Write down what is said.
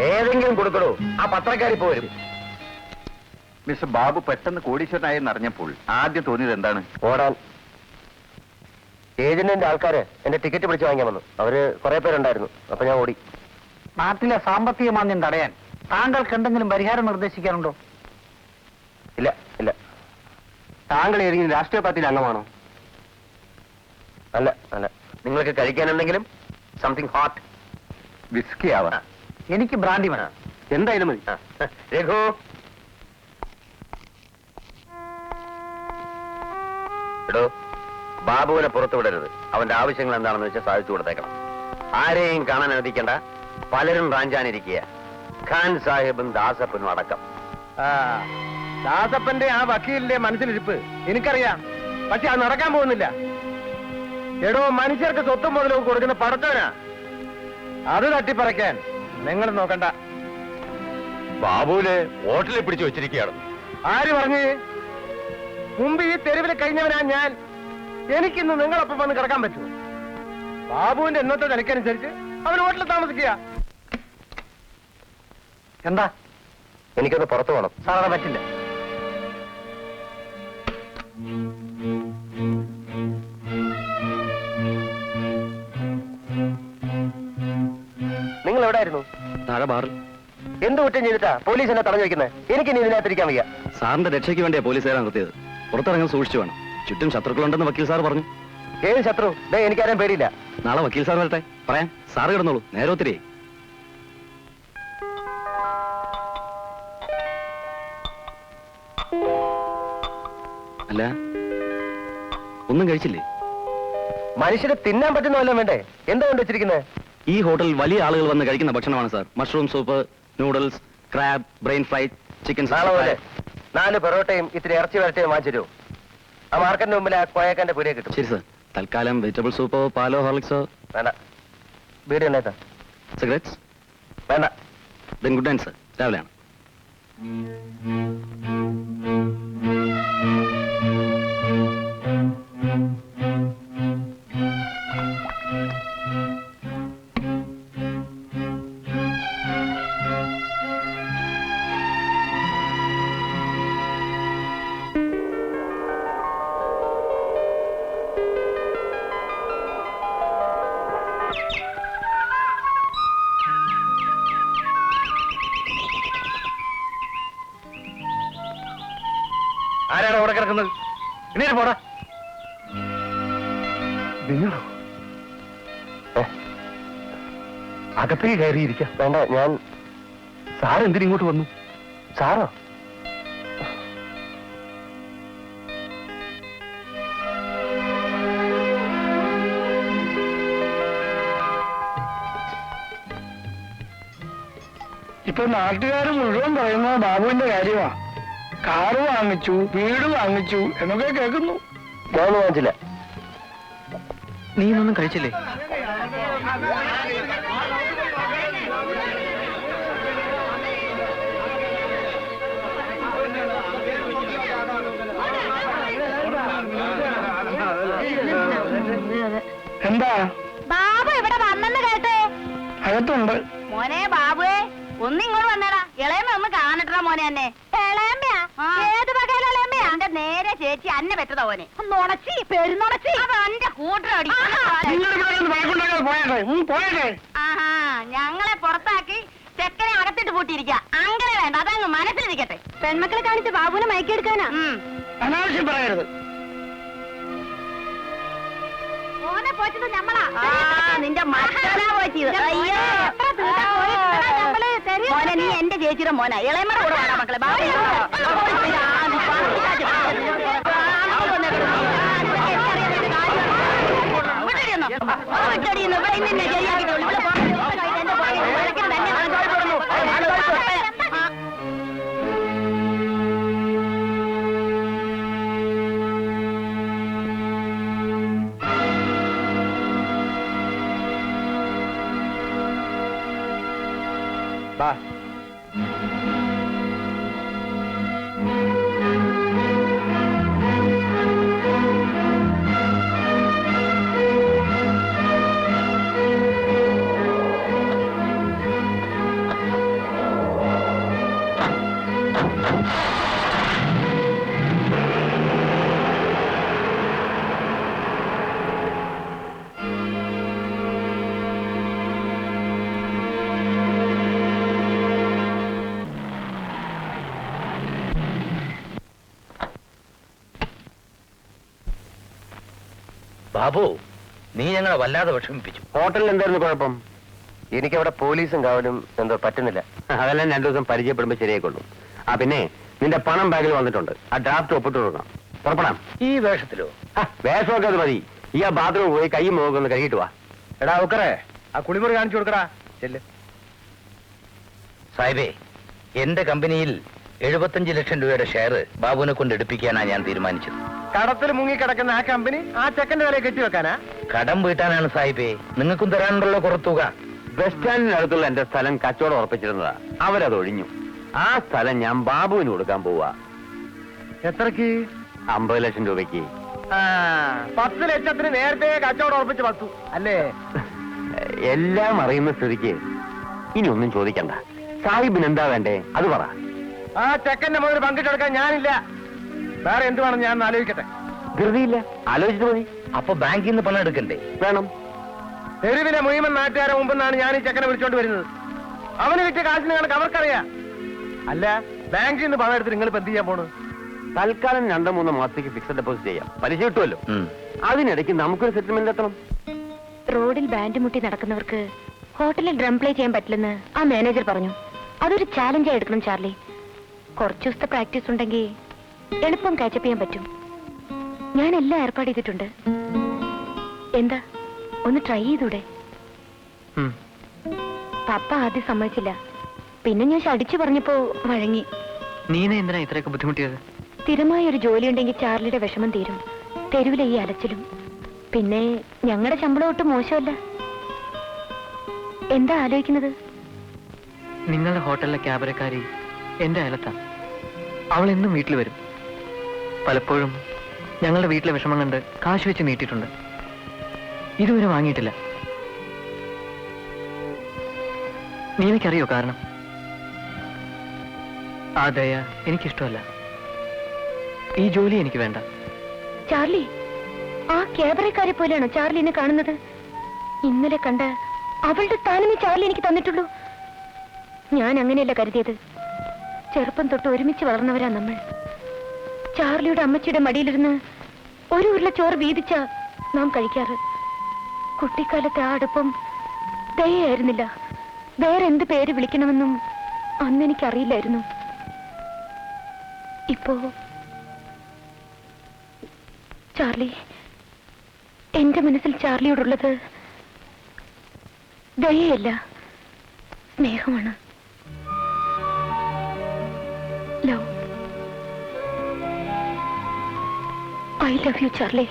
ഏതെങ്കിലും കൊടുക്കണോ? ആ പത്രക്കാരി പോരും. മിസ്റ്റർ ബാബു പെട്ടെന്ന് കോടീശ്വരനായി അറിഞ്ഞപ്പോൾ ആദ്യം തോന്നിയത് എന്താണ്? ഓടാൻ. ഏജന്റിന്റെ ആൾക്കാര് എന്റെ ടിക്കറ്റ് പിടിച്ച് വാങ്ങിയാൻ വന്നു. അവര് കുറെ പേരുണ്ടായിരുന്നു. അപ്പൊ ഞാൻ ഓടി. നാട്ടിലെ സാമ്പത്തിക മാന്ദ്യം തടയാൻ താങ്കൾക്ക് എന്തെങ്കിലും പരിഹാരം നിർദ്ദേശിക്കാറുണ്ടോ? ഇല്ല ഇല്ല. താങ്കൾ ഏതെങ്കിലും രാഷ്ട്രീയ പാർട്ടിയിൽ അംഗമാണോ? അല്ല അല്ല. നിങ്ങൾക്ക് കഴിക്കാൻ എന്തെങ്കിലും സംതിങ് ഹോട്ട്? വിസ്കി ആവാം. എനിക്ക് ബ്രാൻഡി വേണം. എന്തായാലും മതി. രഘു, എടോ, ബാബുവിനെ പുറത്തു വിടരുത്. അവന്റെ ആവശ്യങ്ങൾ എന്താണെന്ന് വെച്ചാൽ സാധിച്ചു കൊടുത്തേക്കണം. ആരെയും കാണാൻ അനുവദിക്കണ്ട. പലരും റാഞ്ചാനിരിക്കുക. ഖാൻ സാഹിബും ദാസപ്പനും അടക്കം. ദാസപ്പന്റെ ആ വക്കീലിന്റെ മനസ്സിലിരിപ്പ് എനിക്കറിയാം. പക്ഷെ അത് നടക്കാൻ പോകുന്നില്ല. എടോ, മനുഷ്യർക്ക് സ്വത്തും മുതലും കൊടുക്കുന്ന പടച്ചവനാ. അത് തട്ടിപ്പറയ്ക്കാൻ നിങ്ങൾ നോക്കണ്ട. ബാബുവിനെ ഹോട്ടലിൽ പിടിച്ചു വെച്ചിരിക്കുകയാണ്. ആര് പറഞ്ഞു? മുമ്പ് ഈ തെരുവിൽ കഴിഞ്ഞവനാ ഞാൻ. എനിക്കിന്ന് നിങ്ങളൊപ്പം വന്ന് കിടക്കാൻ പറ്റുമോ? ബാബുവിന്റെ ഇന്നത്തെ നിലയ്ക്കനുസരിച്ച് അവൻ ഹോട്ടലിൽ താമസിക്കുക. എന്താ? എനിക്കൊന്ന് പുറത്തു പോകണം. സാറേ, പറ്റില്ല. നിങ്ങൾ എവിടെയായിരുന്നു? താഴെ ബാറിൽ. എന്ത് കുറ്റം ചെയ്തിട്ടാ പോലീസ് എന്നെ തടഞ്ഞു വെക്കുന്നത്? എനിക്ക് ഇനി ഇതിനകത്തിരിക്കാൻ വയ്യ. സാറിന്റെ രക്ഷയ്ക്ക് വേണ്ടിയാ പോലീസുകാരെ നിർത്തിയത്. പുറത്തിറങ്ങാൻ സൂക്ഷിച്ചു വേണം. ചുറ്റും ശത്രുക്കളുണ്ടെന്ന് വക്കീൽ സാർ പറഞ്ഞു. ഏത് ശത്രു? എനിക്കാരും പേടിയില്ല. നാളെ വക്കീൽ സാർ വരട്ടെ, പറയാൻ. സാറ് കിടന്നോളൂ, നേരെ ഒത്തിരി. അല്ല, ഒന്നും കഴിച്ചില്ലേ? മനുഷ്യരെ തിന്നാൻ പറ്റുന്ന വല്ലതും വേണ്ടേ? എന്താ കൊണ്ട് വെച്ചിരിക്കുന്നത്? ഈ ഹോട്ടൽ വലിയ ആളുകൾ വന്ന് കഴിക്കുന്ന ഭക്ഷണമാണ് sir. Mushroom soup, noodles, crab, brain fry, chicken. നാളെ പോലെ 4 പൊറോട്ടയും ഇത്തിരി ഇറച്ചി വരട്ടിയും വാങ്ങിച്ചു. ആ മാർക്കറ്റിന് മുമ്പിൽ ആ കോയക്കാന്റെ പുരിയെ കിട്ടും. ശരി സാർ. തൽക്കാലം വെജിറ്റബിൾ സൂപ്പോ പാലോ ഹോർലിക്സോ? വേണ്ട. ബീഡി ഉണ്ടായിട്ടാ? സിഗരറ്റ്സ്? വേണ്ട. Then good night sir. രാവിലെയാണ്. ആരാണ് അവിടെ കിടക്കുന്നത്? ഇനി പോടാ. അകത്തേക്ക് കയറിയിരിക്കാം. വേണ്ട, ഞാൻ. സാർ എന്തിനിങ്ങോട്ട് വന്നു? സാറോ? ഇപ്പൊ നാട്ടുകാര് മുഴുവൻ പറയുന്നത് ബാബുവിന്റെ കാര്യമാ. കാറ് വാങ്ങിച്ചു, വീട് വാങ്ങിച്ചു എന്നൊക്കെ കേൾക്കുന്നു. ഞാൻ വാങ്ങിച്ചില്ല. നീ ഒന്നും കഴിച്ചില്ലേ? എന്താ? ബാബു ഇവിടെ വന്നെന്ന് കേട്ടോ. അകത്തുണ്ട്. മോനെ ബാബുവേ, ഒന്നിങ്ങോട്ട് വന്നേടാ. ഇളയമ്മ ഒന്ന് കാണട്ടാ മോനെ. എന്നെ ഇളയമ്മയാ? ഏത് വകയിലെ ഇളയമ്മയാ? എന്റെ നേരെ ചേച്ചി അന്നെ പെറ്റതാ മോനെ. നുണച്ചി, പെരുന്നുണച്ചി. അത് എന്റെ കൂട്ടരടി. ആഹാ, ഞങ്ങളെ പുറത്താക്കി ചെക്കനെ അകത്തിട്ട് പൂട്ടിയിരിക്ക. അങ്ങനെ വേണ്ട, അതങ്ങ് മനസ്സിലിരിക്കട്ടെ. പെൺമക്കളെ കാണിച്ച് ബാബുവിനെ മയക്കെടുക്കാനാ. അനാവശ്യം പറയരുത്. മോനെ പോച്ചത് ഞമ്മളാ. നിന്റെ മക്കളാ പോച്ചത്. അയ്യോ, മോനെ, നീ എന്റെ ചേച്ചിയുടെ മോനാ. ഇളയമ്മയുടെ കൂടെ വേണം മക്കളെ. വാ. ബാബു, നീ ഞങ്ങളെ വല്ലാതെ വിഷമിപ്പിച്ചു. ഹോട്ടലിൽ എന്തായിരുന്നു കുഴപ്പം? എനിക്കവിടെ പോലീസും കാവലും എന്തോ പറ്റുന്നില്ല. അതെല്ലാം 2 ദിവസം പരിചയപ്പെടുമ്പോ ശരിയായിക്കൊള്ളു. ആ പിന്നെ നിന്റെ പണം ബാഗിൽ വന്നിട്ടുണ്ട്. ആ ഡ്രാഫ്റ്റ് ഒപ്പിട്ട് കൊടുക്കണം. പുറപ്പെടാം. ഈ വേഷത്തിലോ? വേഷമൊക്കെ അത് മതി. ഈ ആ ബാത്റൂമിൽ പോയി കൈ മുഖമൊന്ന് കഴുകിട്ട് വാ. എടാ ഉക്കറേ, ആ കുളിമുറി കാണിച്ചു കൊടുക്കടാ. ചെല്ല്. സാഹിബേ, എന്റെ കമ്പനിയിൽ 75 ലക്ഷം രൂപയുടെ ഷെയർ ബാബുവിനെ കൊണ്ട് എടുപ്പിക്കാനാണ് ഞാൻ തീരുമാനിച്ചത്. കടത്തിൽ മുങ്ങിക്കിടക്കുന്ന ആ കമ്പനി ആ ചെക്കന്റെ തലയിൽ കെട്ടിവെക്കാനാ? കടം വീട്ടാനാണ് സാഹിബേ. നിങ്ങൾക്കും തരാനുണ്ടല്ലോ കുറത്തുക. ബസ് സ്റ്റാൻഡിനടുത്തുള്ള എന്റെ സ്ഥലം കച്ചവടം ഉറപ്പിച്ചിരുന്നതാ. അവരത് ഒഴിഞ്ഞു. ആ സ്ഥലം ഞാൻ ബാബുവിന് കൊടുക്കാൻ പോവാ. എത്രക്ക്? 50 ലക്ഷം രൂപയ്ക്ക്. 10 ലക്ഷത്തിന് നേരത്തെ കച്ചവടം ഉറപ്പിച്ച് വസ്തു അല്ലേ? എല്ലാം അറിയുന്ന സ്ഥിതിക്ക് ഇനി ഒന്നും ചോദിക്കണ്ട. സാഹിബിന് എന്താ വേണ്ടേ അത് പറ. ആ ചെക്കന്റെ മുതൽ പങ്കിട്ടെടുക്കാൻ ഞാനില്ല. വേറെ എന്ത് വേണം ഞാൻ ആലോചിക്കട്ടെ. ധൃതിയില്ല, ആലോചിച്ചിട്ട് മതി. അപ്പൊ ബാങ്കിൽ നിന്ന് പണം എടുക്കണ്ടേ? വേണം. തെരുവിലെ മുഴുവൻ നാട്ടുകാരെ മുമ്പെന്നാണ് ഞാൻ ഈ ചെക്കനെ വിളിച്ചോണ്ട് വരുന്നത്. അവന് കിട്ടിയ കാശിന് കണക്ക് അവർക്കറിയാം. അല്ല, ബാങ്കിൽ നിന്ന് പണം എടുത്ത് നിങ്ങൾ ഇപ്പൊ എന്ത് ചെയ്യാൻ പോണ്? തൽക്കാലം 2-3 മാസത്തേക്ക് ഫിക്സഡ് ഡെപ്പോസിറ്റ് ചെയ്യാം. പലിശ കിട്ടുമല്ലോ. അതിനിടയ്ക്ക് നമുക്കൊരു സെറ്റിൽമെന്റ് എത്തണം. റോഡിൽ ബാൻഡ് മുട്ടി നടക്കുന്നവർക്ക് ഹോട്ടലിൽ ഡ്രം പ്ലേ ചെയ്യാൻ പറ്റില്ലെന്ന് ആ മാനേജർ പറഞ്ഞു. അതൊരു ചാലഞ്ചായി എടുക്കണം ചാർലി. കുറച്ചു ദിവസത്തെ പ്രാക്ടീസ് ഉണ്ടെങ്കിൽ എളുപ്പം കാച്ചപ്പ് ചെയ്യാൻ പറ്റും. ഞാൻ എല്ലാം ഏർപ്പാട് ചെയ്തിട്ടുണ്ട്. എന്താ, ഒന്ന് ട്രൈ ചെയ്തൂടെ? പപ്പ ആദ്യം സമ്മതിച്ചില്ല. പിന്നെ ഞാൻ ശടിച്ചു പറഞ്ഞപ്പോ വഴങ്ങി. നീന എന്തിനാ ഇത്രയൊക്കെ ബുദ്ധിമുട്ടിയത്? സ്ഥിരമായ ഒരു ജോലി ഉണ്ടെങ്കിൽ ചാർലിയുടെ വിഷമം തീരും. തെരുവിലെ ഈ അലച്ചിലും. പിന്നെ ഞങ്ങളുടെ ശമ്പളം ഒട്ടും മോശമല്ല. എന്താ ആലോചിക്കുന്നത്? നിങ്ങളുടെ ഹോട്ടലിലെ ക്യാബരക്കാരി എന്റെ അയലത്താ. അവൾ എന്നും വീട്ടിൽ വരും. പലപ്പോഴും ഞങ്ങളുടെ വീട്ടിലെ വിഷമം കണ്ട് കാശ് വെച്ച് നീട്ടിയിട്ടുണ്ട്. ഇതുവരെ വാങ്ങിയിട്ടില്ല. നീനക്കറിയോ കാരണം? ആ ദയ എനിക്കിഷ്ടമല്ല. ഈ ജോലി എനിക്ക് വേണ്ട. ചാർലി, ആ ക്യാബറക്കാരെ പോലെയാണോ ചാർലിനെ കാണുന്നത്? ഇന്നലെ കണ്ട അവളുടെ സ്ഥാനമേ ചാർലി എനിക്ക് തന്നിട്ടുള്ളൂ. ഞാൻ അങ്ങനെയല്ല കരുതിയത്. ചെറുപ്പം തൊട്ട് ഒരുമിച്ച് വളർന്നവരാ നമ്മൾ. ചാർലിയുടെ അമ്മച്ചിയുടെ മടിയിലിരുന്ന് ഒരു ഉരുള ചോറ് വീതിച്ച നാം കഴിക്കാറ്. കുട്ടിക്കാലത്തെ ആ അടുപ്പം ദയായിരുന്നില്ല. വേറെന്ത് പേര് വിളിക്കണമെന്നും അന്നെനിക്കറിയില്ലായിരുന്നു. ഇപ്പോ ചാർലി, എന്റെ മനസ്സിൽ ചാർലിയോടുള്ളത് ദയയല്ല, സ്നേഹമാണ്. Love. I love you, Charlie.